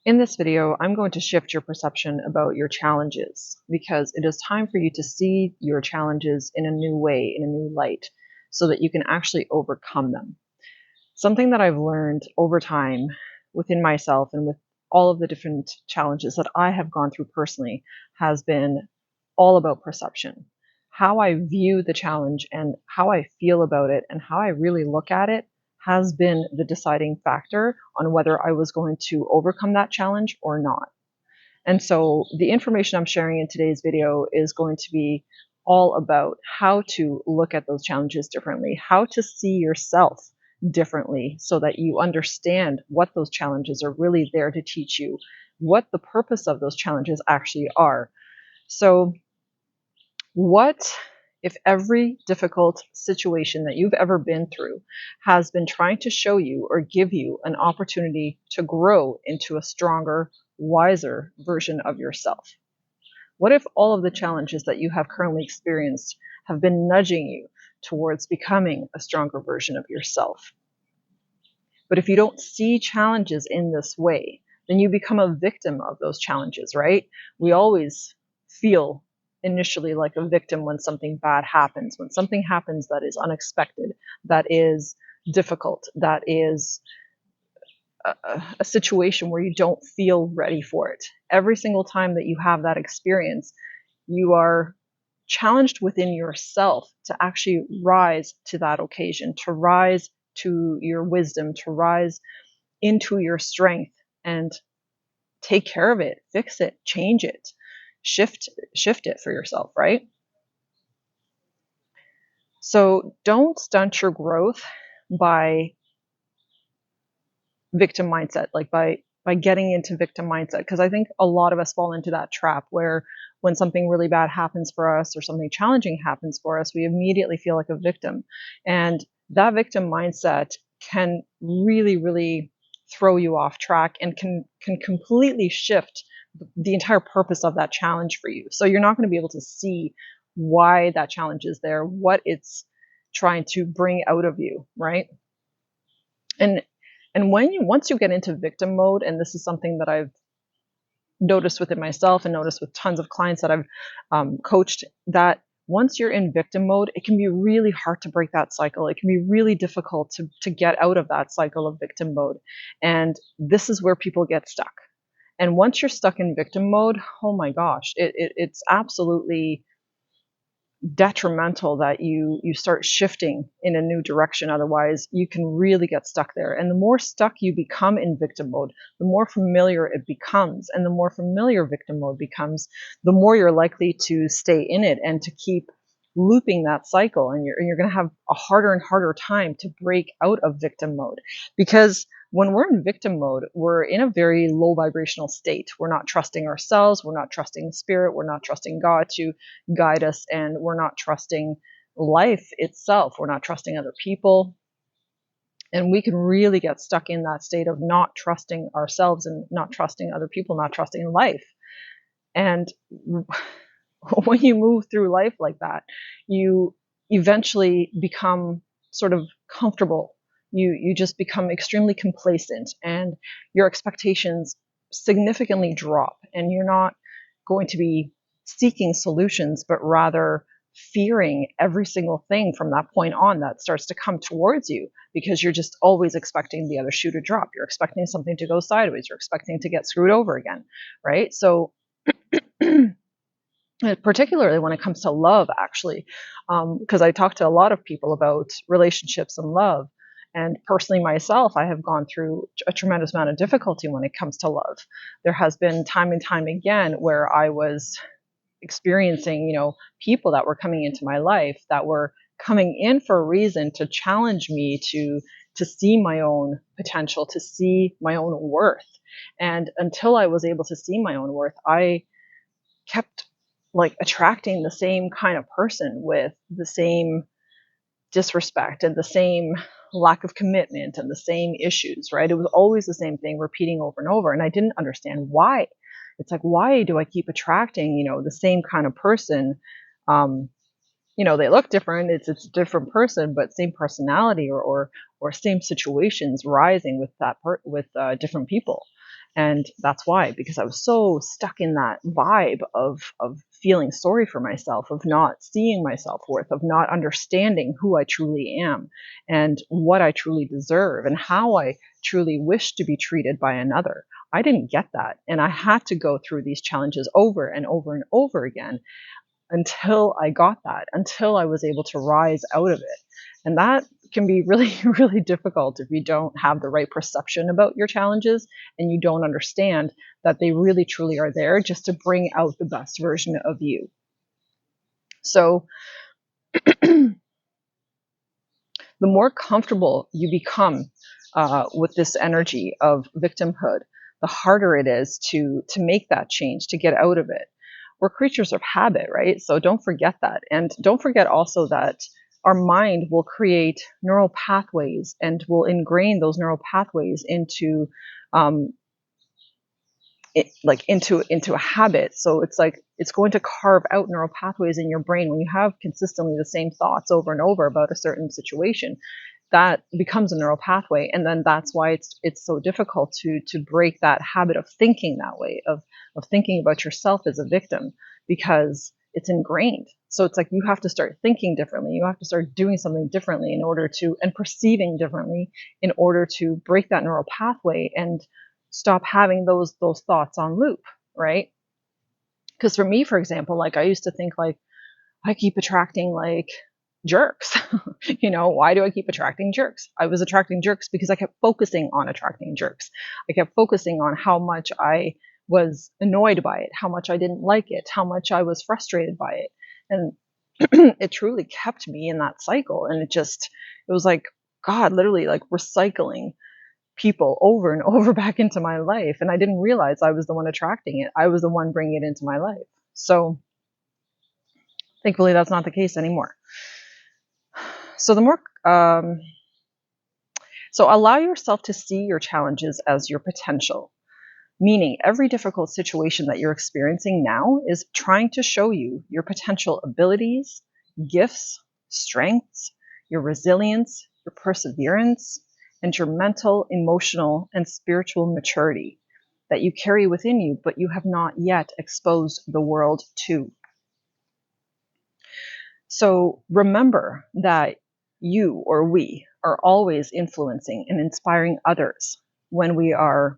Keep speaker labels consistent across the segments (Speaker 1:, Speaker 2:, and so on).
Speaker 1: In this video, I'm going to shift your perception about your challenges because it is time for you to see your challenges in a new way, in a new light, so that you can actually overcome them. Something that I've learned over time within myself and with all of the different challenges that I have gone through personally has been all about perception. How I view the challenge and how I feel about it and how I really look at it has been the deciding factor on whether I was going to overcome that challenge or not. And so the information I'm sharing in today's video is going to be all about how to look at those challenges differently, how to see yourself differently so that you understand what those challenges are really there to teach you, what the purpose of those challenges actually are. So what if every difficult situation that you've ever been through has been trying to show you or give you an opportunity to grow into a stronger, wiser version of yourself? What if all of the challenges that you have currently experienced have been nudging you towards becoming a stronger version of yourself? But if you don't see challenges in this way, then you become a victim of those challenges, right? We always feel initially like a victim when something bad happens, when something happens that is unexpected, that is difficult, that is a situation where you don't feel ready for it. Every single time that you have that experience, you are challenged within yourself to actually rise to that occasion, to rise to your wisdom, to rise into your strength and take care of it, fix it, change it, shift it for yourself, right? So don't stunt your growth by victim mindset, like by getting into victim mindset, because I think a lot of us fall into that trap where when something really bad happens for us or something challenging happens for us, we immediately feel like a victim. And that victim mindset can really throw you off track and can completely shift the entire purpose of that challenge for you. So you're not going to be able to see why that challenge is there, what it's trying to bring out of you, right? And once you get into victim mode, and this is something that I've noticed within myself and noticed with tons of clients that I've coached, that once you're in victim mode, it can be really hard to break that cycle. It can be really difficult to get out of that cycle of victim mode. And this is where people get stuck. And once you're stuck in victim mode, oh my gosh, it's absolutely detrimental that you start shifting in a new direction. Otherwise, you can really get stuck there. And the more stuck you become in victim mode, the more familiar it becomes. And the more familiar victim mode becomes, the more you're likely to stay in it and to keep looping that cycle. And you're going to have a harder and harder time to break out of victim mode, because when we're in victim mode, we're in a very low vibrational state. We're not trusting ourselves. We're not trusting spirit. We're not trusting God to guide us. And we're not trusting life itself. We're not trusting other people. And we can really get stuck in that state of not trusting ourselves and not trusting other people, not trusting life. And when you move through life like that, you eventually become sort of comfortable. You just become extremely complacent, and your expectations significantly drop, and you're not going to be seeking solutions, but rather fearing every single thing from that point on that starts to come towards you, because you're just always expecting the other shoe to drop. You're expecting something to go sideways. You're expecting to get screwed over again, right? So particularly when it comes to love, actually, because I talk to a lot of people about relationships and love. And personally, myself, I have gone through a tremendous amount of difficulty when it comes to love. There has been time and time again where I was experiencing, people that were coming into my life that were coming in for a reason to challenge me to see my own potential, to see my own worth. And until I was able to see my own worth, I kept attracting the same kind of person with the same disrespect and the same lack of commitment and the same issues, right? It was always the same thing repeating over and over. And I didn't understand why. It's like, why do I keep attracting, the same kind of person? They look different. It's a different person, but same personality or same situations rising with different people. And that's why, because I was so stuck in that vibe of feeling sorry for myself, of not seeing my self-worth, of not understanding who I truly am and what I truly deserve and how I truly wish to be treated by another. I didn't get that. And I had to go through these challenges over and over and over again until I got that, until I was able to rise out of it. And that can be really, really difficult if you don't have the right perception about your challenges and you don't understand that they really, truly are there just to bring out the best version of you. So the more comfortable you become with this energy of victimhood, the harder it is to make that change, to get out of it. We're creatures of habit, right? So don't forget that. And don't forget also that our mind will create neural pathways and will ingrain those neural pathways into into a habit. So it's like it's going to carve out neural pathways in your brain when you have consistently the same thoughts over and over about a certain situation. That becomes a neural pathway, and then that's why it's so difficult to break that habit of thinking that way, of thinking about yourself as a victim, because it's ingrained. So it's like you have to start thinking differently. You have to start doing something differently in order to, and perceiving differently in order to break that neural pathway and stop having those thoughts on loop, right? Because for me, for example, like I used to think like I keep attracting like jerks. Why do I keep attracting jerks? I was attracting jerks because I kept focusing on attracting jerks. I kept focusing on how much I was annoyed by it, how much I didn't like it, how much I was frustrated by it. And it truly kept me in that cycle. And it was like, God, literally like recycling people over and over back into my life. And I didn't realize I was the one attracting it. I was the one bringing it into my life. So thankfully, that's not the case anymore. So so allow yourself to see your challenges as your potential, meaning every difficult situation that you're experiencing now is trying to show you your potential abilities, gifts, strengths, your resilience, your perseverance, and your mental, emotional, and spiritual maturity that you carry within you, but you have not yet exposed the world to. So remember that you or we are always influencing and inspiring others when we are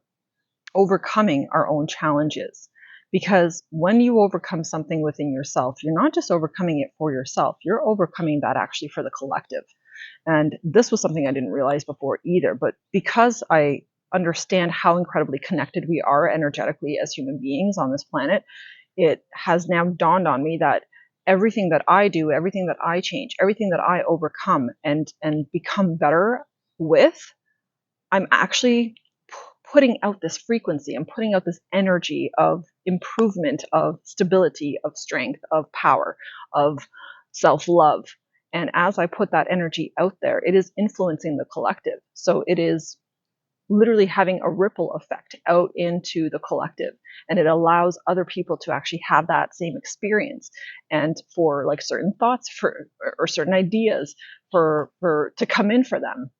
Speaker 1: overcoming our own challenges. Because when you overcome something within yourself, you're not just overcoming it for yourself, you're overcoming that actually for the collective. And this was something I didn't realize before either. But because I understand how incredibly connected we are energetically as human beings on this planet, it has now dawned on me that everything that I do, everything that I change, everything that I overcome and become better with, I'm actually putting out this frequency. I'm putting out this energy of improvement, of stability, of strength, of power, of self-love. And as I put that energy out there, it is influencing the collective. So it is literally having a ripple effect out into the collective, and it allows other people to actually have that same experience, and for like certain thoughts or certain ideas for to come in for them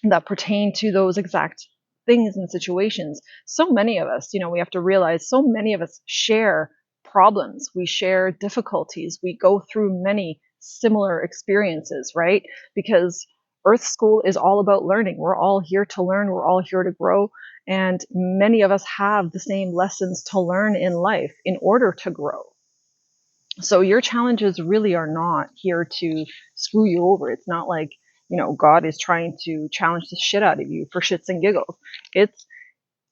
Speaker 1: that pertain to those exact things and situations. So many of us, we have to realize so many of us share problems, we share difficulties, we go through many similar experiences, right? Because Earth School is all about learning. We're all here to learn, we're all here to grow, and many of us have the same lessons to learn in life in order to grow. So your challenges really are not here to screw you over. It's not like, God is trying to challenge the shit out of you for shits and giggles. It's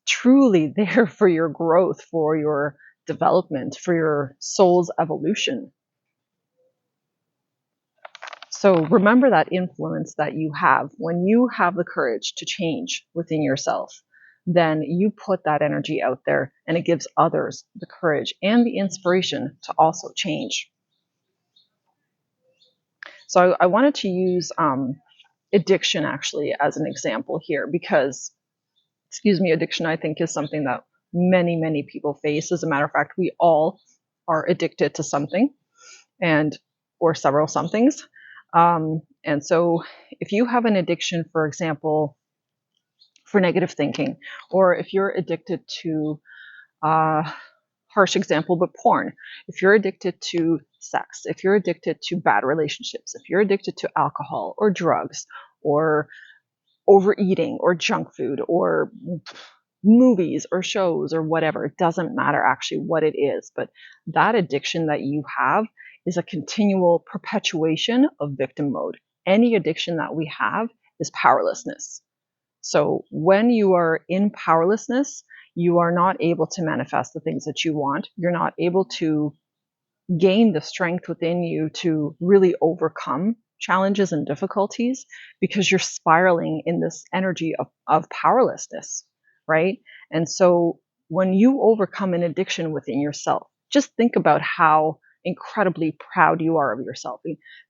Speaker 1: truly there for your growth, for your development, for your soul's evolution. So remember that influence that you have. When you have the courage to change within yourself, then you put that energy out there and it gives others the courage and the inspiration to also change. So I wanted to use addiction actually as an example here because, addiction I think is something that many, many people face. As a matter of fact, we all are addicted to something or several somethings. And so if you have an addiction, for example, for negative thinking, or if you're addicted to, harsh example, but porn, if you're addicted to sex, if you're addicted to bad relationships, if you're addicted to alcohol or drugs or overeating or junk food or movies or shows or whatever, it doesn't matter actually what it is, but that addiction that you have is a continual perpetuation of victim mode. Any addiction that we have is powerlessness. So when you are in powerlessness, you are not able to manifest the things that you want. You're not able to gain the strength within you to really overcome challenges and difficulties, because you're spiraling in this energy of powerlessness, right? And so when you overcome an addiction within yourself, just think about how incredibly proud you are of yourself.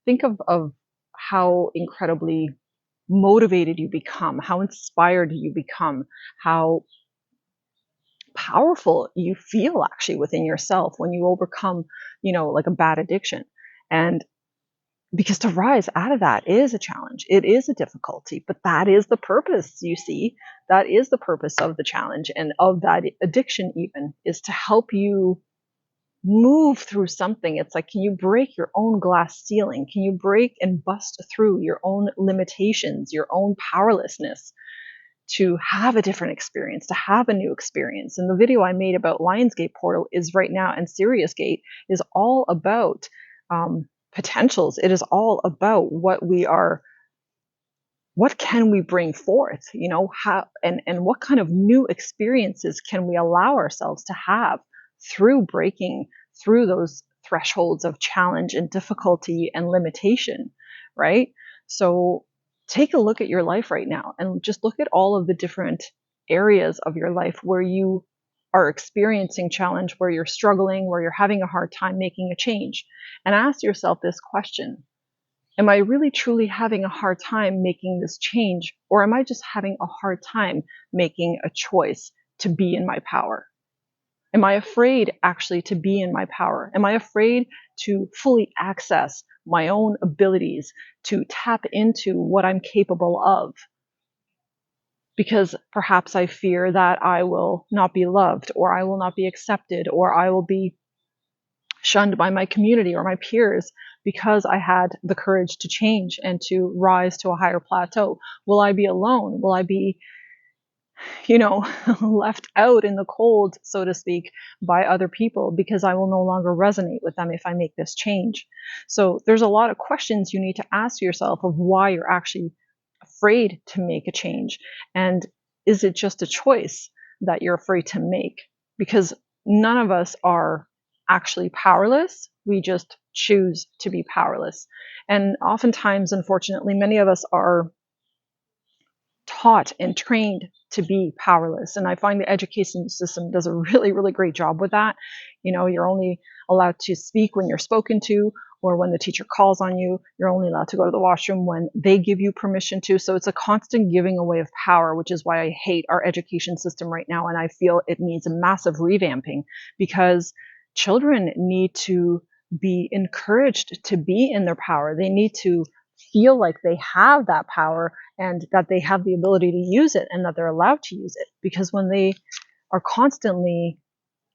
Speaker 1: Think of how incredibly motivated you become, how inspired you become, how powerful you feel actually within yourself when you overcome, like a bad addiction. And because to rise out of that is a challenge, it is a difficulty, but that is the purpose, you see. That is the purpose of the challenge and of that addiction, even, is to help you move through something. It's like, can you break your own glass ceiling? Can you break and bust through your own limitations, your own powerlessness, to have a different experience, to have a new experience? And the video I made about Lionsgate Portal is right now, and Sirius Gate is all about potentials. It is all about what can we bring forth, how, and what kind of new experiences can we allow ourselves to have through breaking through those thresholds of challenge and difficulty and limitation, right? So take a look at your life right now and just look at all of the different areas of your life where you are experiencing challenge, where you're struggling, where you're having a hard time making a change. And ask yourself this question: am I really truly having a hard time making this change, or am I just having a hard time making a choice to be in my power? Am I afraid actually to be in my power? Am I afraid to fully access my own abilities, to tap into what I'm capable of? Because perhaps I fear that I will not be loved, or I will not be accepted, or I will be shunned by my community or my peers because I had the courage to change and to rise to a higher plateau. Will I be alone? Will I be, left out in the cold, so to speak, by other people because I will no longer resonate with them if I make this change? So there's a lot of questions you need to ask yourself of why you're actually afraid to make a change. And is it just a choice that you're afraid to make? Because none of us are actually powerless. We just choose to be powerless. And oftentimes, unfortunately, many of us are taught and trained to be powerless. And I find the education system does a really, really great job with that. You're only allowed to speak when you're spoken to, or when the teacher calls on you. You're only allowed to go to the washroom when they give you permission to. So it's a constant giving away of power, which is why I hate our education system right now. And I feel it needs a massive revamping, because children need to be encouraged to be in their power. They need to feel like they have that power and that they have the ability to use it and that they're allowed to use it. Because when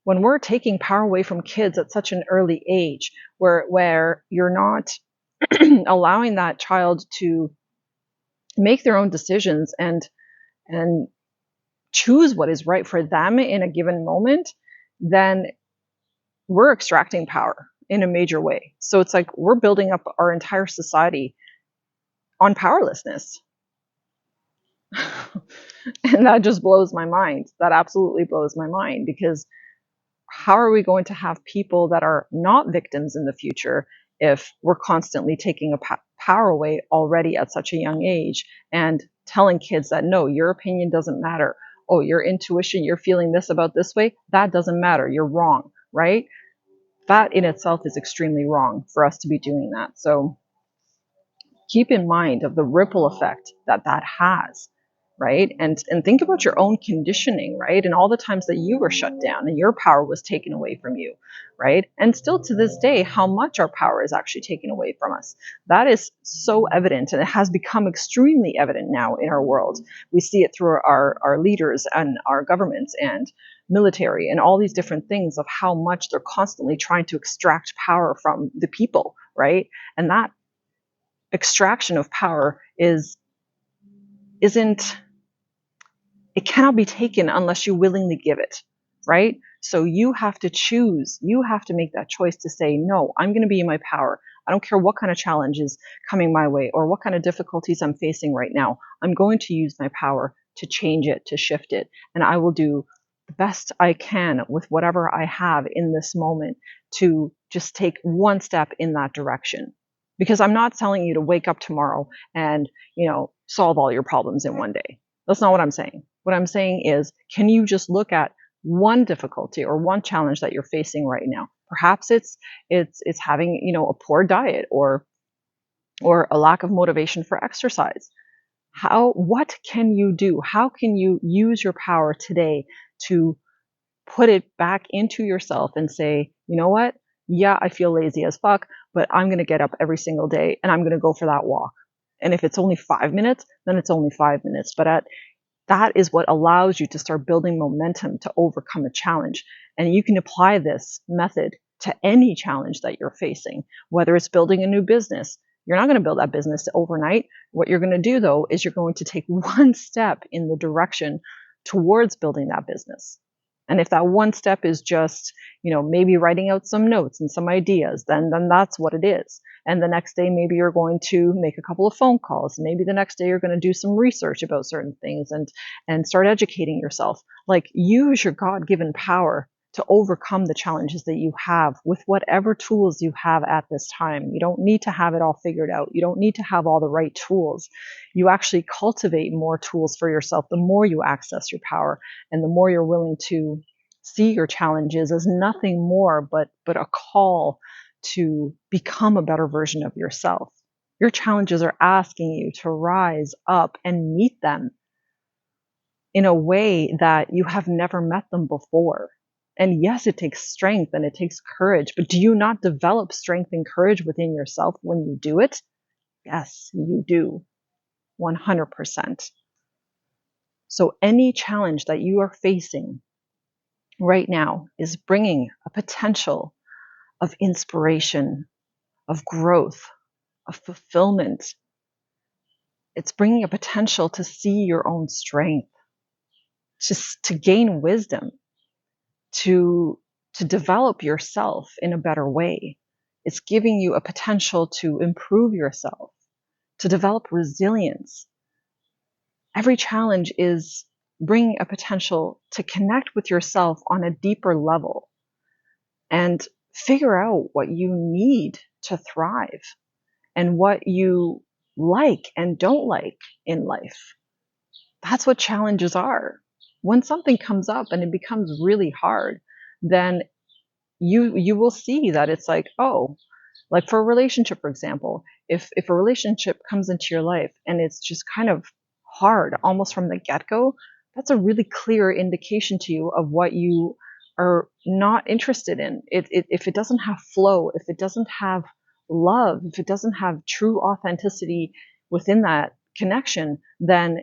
Speaker 1: we're taking power away from kids at such an early age, where you're not allowing that child to make their own decisions and choose what is right for them in a given moment, then we're extracting power in a major way. So it's like we're building up our entire society on powerlessness. And that just blows my mind. That absolutely blows my mind, because how are we going to have people that are not victims in the future if we're constantly taking a power away already at such a young age and telling kids that, no, your opinion doesn't matter. Oh, your intuition, you're feeling this about this way, that doesn't matter. You're wrong, right? That in itself is extremely wrong for us to be doing that. So keep in mind of the ripple effect that has, right? And think about your own conditioning, right? And all the times that you were shut down and your power was taken away from you, right? And still to this day, how much our power is actually taken away from us. That is so evident, and it has become extremely evident now in our world. We see it through our leaders and our governments and military and all these different things of how much they're constantly trying to extract power from the people, right? And that extraction of power isn't it cannot be taken unless you willingly give it, right? So you have to choose, you have to make that choice to say, no, I'm going to be in my power. I don't care what kind of challenge is coming my way or what kind of difficulties I'm facing right now. I'm going to use my power to change it, to shift it. And I will do the best I can with whatever I have in this moment to just take one step in that direction. Because I'm not telling you to wake up tomorrow and, solve all your problems in one day. That's not what I'm saying. What I'm saying is, can you just look at one difficulty or one challenge that you're facing right now? Perhaps it's having, a poor diet or a lack of motivation for exercise. What can you do? How can you use your power today to put it back into yourself and say, you know what? Yeah, I feel lazy as fuck, but I'm going to get up every single day and I'm going to go for that walk. And if it's only 5 minutes, then it's only 5 minutes. But that is what allows you to start building momentum to overcome a challenge. And you can apply this method to any challenge that you're facing, whether it's building a new business. You're not going to build that business overnight. What you're going to do, though, is you're going to take one step in the direction towards building that business. And if that one step is just, maybe writing out some notes and some ideas, then that's what it is. And the next day, maybe you're going to make a couple of phone calls. Maybe the next day you're going to do some research about certain things and start educating yourself. Like, use your God-given power to overcome the challenges that you have with whatever tools you have at this time. You don't need to have it all figured out. You don't need to have all the right tools. You actually cultivate more tools for yourself the more you access your power and the more you're willing to see your challenges as nothing more but a call to become a better version of yourself. Your challenges are asking you to rise up and meet them in a way that you have never met them before. And yes, it takes strength and it takes courage, but do you not develop strength and courage within yourself when you do it? Yes, you do. 100%. So any challenge that you are facing right now is bringing a potential of inspiration, of growth, of fulfillment. It's bringing a potential to see your own strength, to gain wisdom, to develop yourself in a better way. It's giving you a potential to improve yourself, to develop resilience. Every challenge is bringing a potential to connect with yourself on a deeper level and figure out what you need to thrive and what you like and don't like in life. That's what challenges are. When something comes up and it becomes really hard, then you will see that it's like, oh, like for a relationship, for example, if a relationship comes into your life and it's just kind of hard almost from the get-go, that's a really clear indication to you of what you are not interested in. If it doesn't have flow, if it doesn't have love, if it doesn't have true authenticity within that connection, then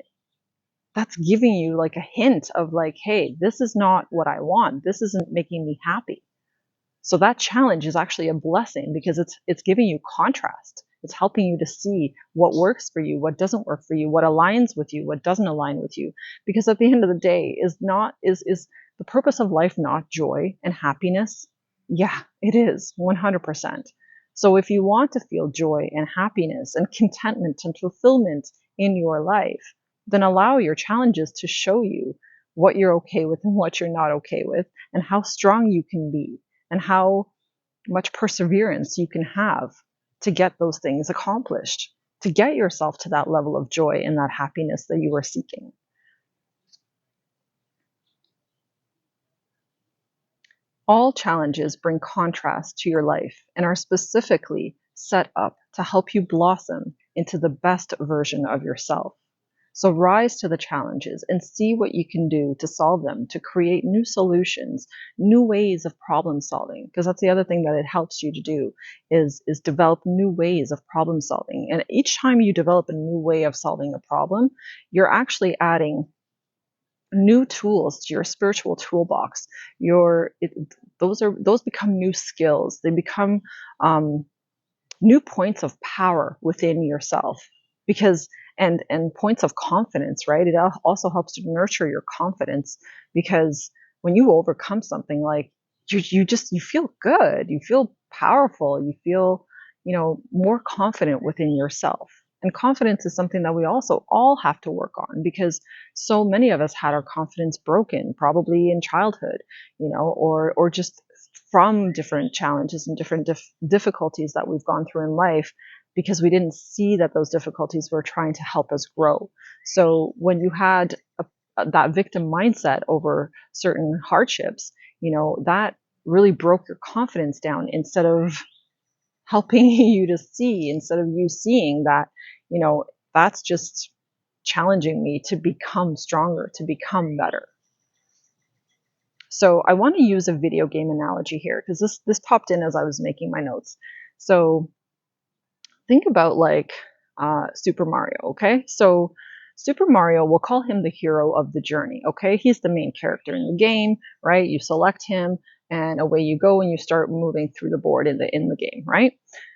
Speaker 1: that's giving you like a hint of like, hey, this is not what I want. This isn't making me happy. So that challenge is actually a blessing because it's giving you contrast. It's helping you to see what works for you, what doesn't work for you, what aligns with you, what doesn't align with you. Because at the end of the day, is the purpose of life not joy and happiness? Yeah, it is 100%. So if you want to feel joy and happiness and contentment and fulfillment in your life, then allow your challenges to show you what you're okay with and what you're not okay with, and how strong you can be and how much perseverance you can have to get those things accomplished, to get yourself to that level of joy and that happiness that you are seeking. All challenges bring contrast to your life and are specifically set up to help you blossom into the best version of yourself. So rise to the challenges and see what you can do to solve them, to create new solutions, new ways of problem solving. Because that's the other thing that it helps you to do is develop new ways of problem solving. And each time you develop a new way of solving a problem, you're actually adding new tools to your spiritual toolbox. Those become new skills. They become new points of power within yourself, because and points of confidence, right? It also helps to nurture your confidence, because when you overcome something, like you feel good, you feel powerful, you feel, more confident within yourself. And confidence is something that we also all have to work on, because so many of us had our confidence broken, probably in childhood, or just from different challenges and different difficulties that we've gone through in life, because we didn't see that those difficulties were trying to help us grow. So when you had that victim mindset over certain hardships, that really broke your confidence down, instead of helping you to see, instead of you seeing that, that's just challenging me to become stronger, to become better. So I want to use a video game analogy here, because this popped in as I was making my notes. So think about like Super Mario, okay? So Super Mario, we'll call him the hero of the journey, okay? He's the main character in the game, right? You select him, and away you go, and you start moving through the board in the game, right?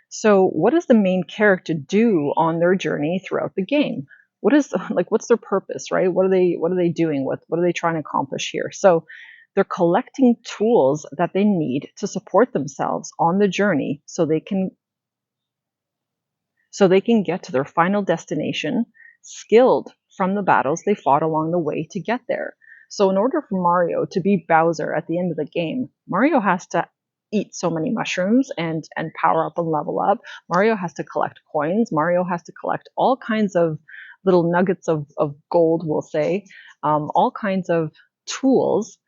Speaker 1: So what does the main character do on their journey throughout the game? What's their purpose, right? What are they doing? What are they trying to accomplish here? So they're collecting tools that they need to support themselves on the journey, so they can get to their final destination, skilled from the battles they fought along the way to get there. So in order for Mario to be Bowser at the end of the game, Mario has to eat so many mushrooms and power up and level up. Mario has to collect coins. Mario has to collect all kinds of little nuggets of gold, we'll say, all kinds of tools,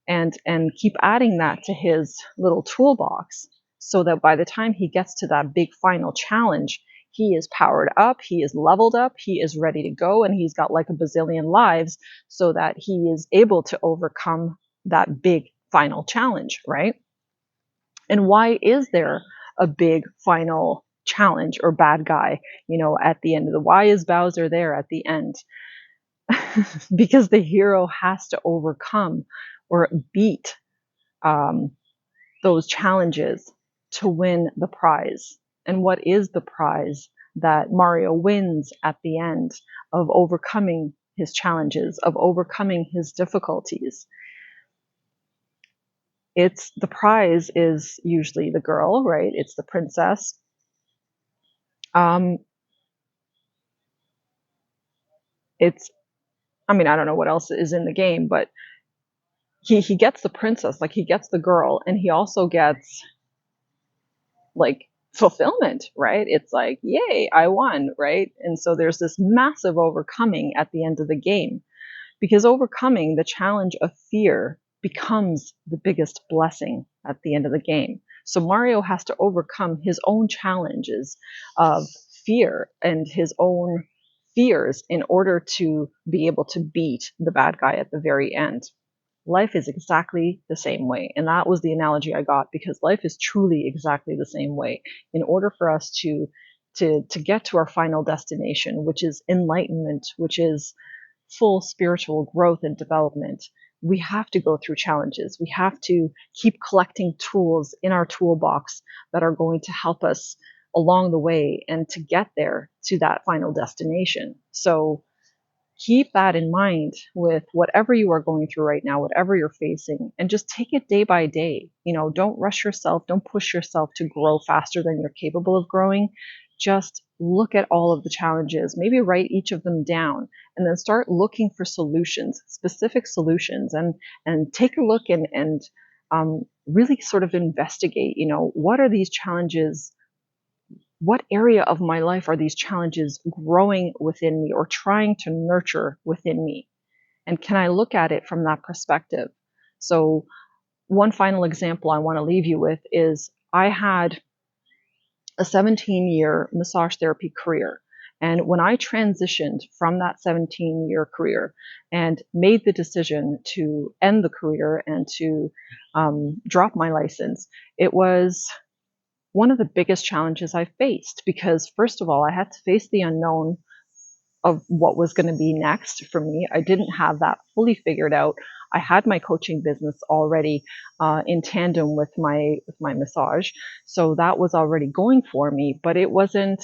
Speaker 1: and keep adding that to his little toolbox, so that by the time he gets to that big final challenge, he is powered up, he is leveled up, he is ready to go, and he's got like a bazillion lives, so that he is able to overcome that big final challenge, right? And why is there a big final challenge or bad guy, at the end of why is Bowser there at the end? Because the hero has to overcome or beat those challenges to win the prize. And what is the prize that Mario wins at the end of overcoming his challenges, of overcoming his difficulties? The prize is usually the girl, right? It's the princess. I don't know what else is in the game, but he gets the princess, like he gets the girl, and he also gets like fulfillment, right? It's like, yay, I won, right? And so there's this massive overcoming at the end of the game, because overcoming the challenge of fear becomes the biggest blessing at the end of the game. So Mario has to overcome his own challenges of fear and his own fears in order to be able to beat the bad guy at the very end. Life is exactly the same way. And that was the analogy I got, because life is truly exactly the same way. In order for us to get to our final destination, which is enlightenment, which is full spiritual growth and development, we have to go through challenges. We have to keep collecting tools in our toolbox that are going to help us along the way and to get there to that final destination. So keep that in mind with whatever you are going through right now, whatever you're facing, and just take it day by day. Don't rush yourself, don't push yourself to grow faster than you're capable of growing. Just look at all of the challenges, maybe write each of them down, and then start looking for solutions, specific solutions, and take a look and really sort of investigate, what are these challenges? What area of my life are these challenges growing within me or trying to nurture within me? And can I look at it from that perspective? So one final example I want to leave you with is I had a 17-year massage therapy career. And when I transitioned from that 17-year career and made the decision to end the career and to drop my license, it was one of the biggest challenges I faced because, first of all, I had to face the unknown of what was going to be next for me. I didn't have that fully figured out. I had my coaching business already in tandem with my massage, so that was already going for me, but it wasn't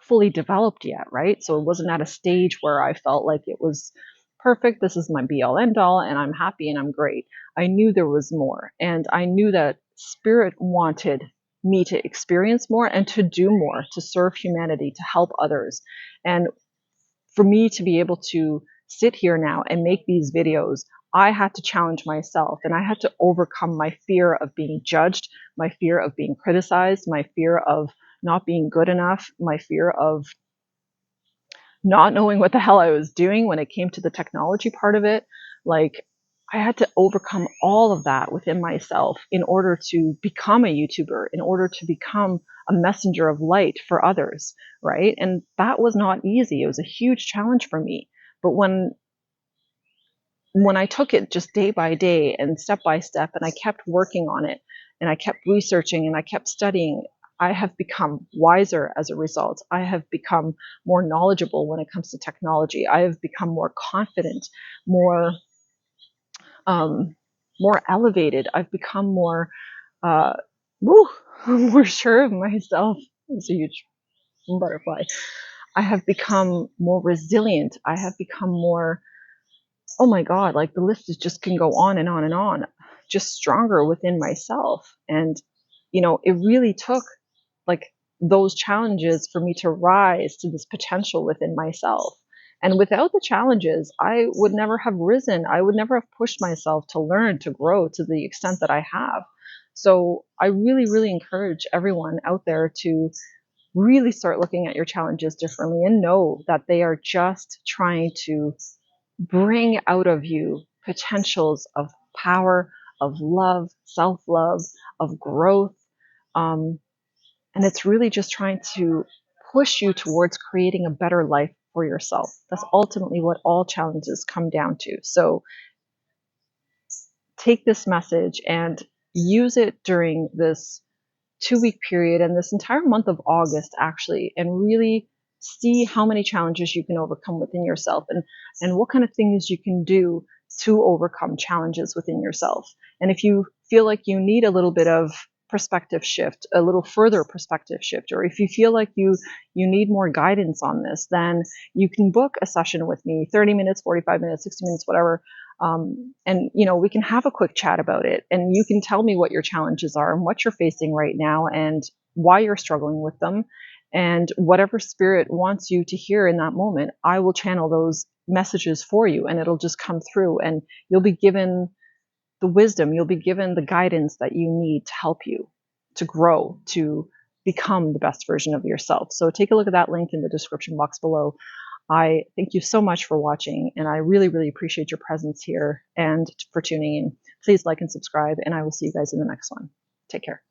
Speaker 1: fully developed yet, right? So it wasn't at a stage where I felt like it was perfect. This is my be all end all, and I'm happy and I'm great. I knew there was more, and I knew that Spirit wanted me to experience more and to do more, to serve humanity, to help others. And for me to be able to sit here now and make these videos, I had to challenge myself and I had to overcome my fear of being judged, my fear of being criticized, my fear of not being good enough, my fear of not knowing what the hell I was doing when it came to the technology part of it. Like, I had to overcome all of that within myself in order to become a YouTuber, in order to become a messenger of light for others, right? And that was not easy. It was a huge challenge for me. But when I took it just day by day and step by step, and I kept working on it, and I kept researching and I kept studying, I have become wiser as a result. I have become more knowledgeable when it comes to technology. I have become more confident, more more elevated. I've become more uh, woo, more sure of myself. It's a huge butterfly. I have become more resilient. I have become more, oh my God, like the list is just can go on and on and on, just stronger within myself. And, it really took like those challenges for me to rise to this potential within myself. And without the challenges, I would never have risen. I would never have pushed myself to learn, to grow to the extent that I have. So I really, really encourage everyone out there to really start looking at your challenges differently and know that they are just trying to bring out of you potentials of power, of love, self-love, of growth. Um, and it's really just trying to push you towards creating a better life for yourself. That's ultimately what all challenges come down to. So take this message and use it during this 2-week period and this entire month of August, actually, and really see how many challenges you can overcome within yourself and what kind of things you can do to overcome challenges within yourself. And if you feel like you need a little bit of perspective shift, a little further perspective shift, or if you feel like you need more guidance on this, then you can book a session with me, 30 minutes, 45 minutes, 60 minutes, whatever. And we can have a quick chat about it, and you can tell me what your challenges are and what you're facing right now and why you're struggling with them. And whatever spirit wants you to hear in that moment, I will channel those messages for you, and it'll just come through, and you'll be given the wisdom, you'll be given the guidance that you need to help you to grow, to become the best version of yourself. So take a look at that link in the description box below. I thank you so much for watching, and I really, really appreciate your presence here and for tuning in. Please like and subscribe, and I will see you guys in the next one. Take care.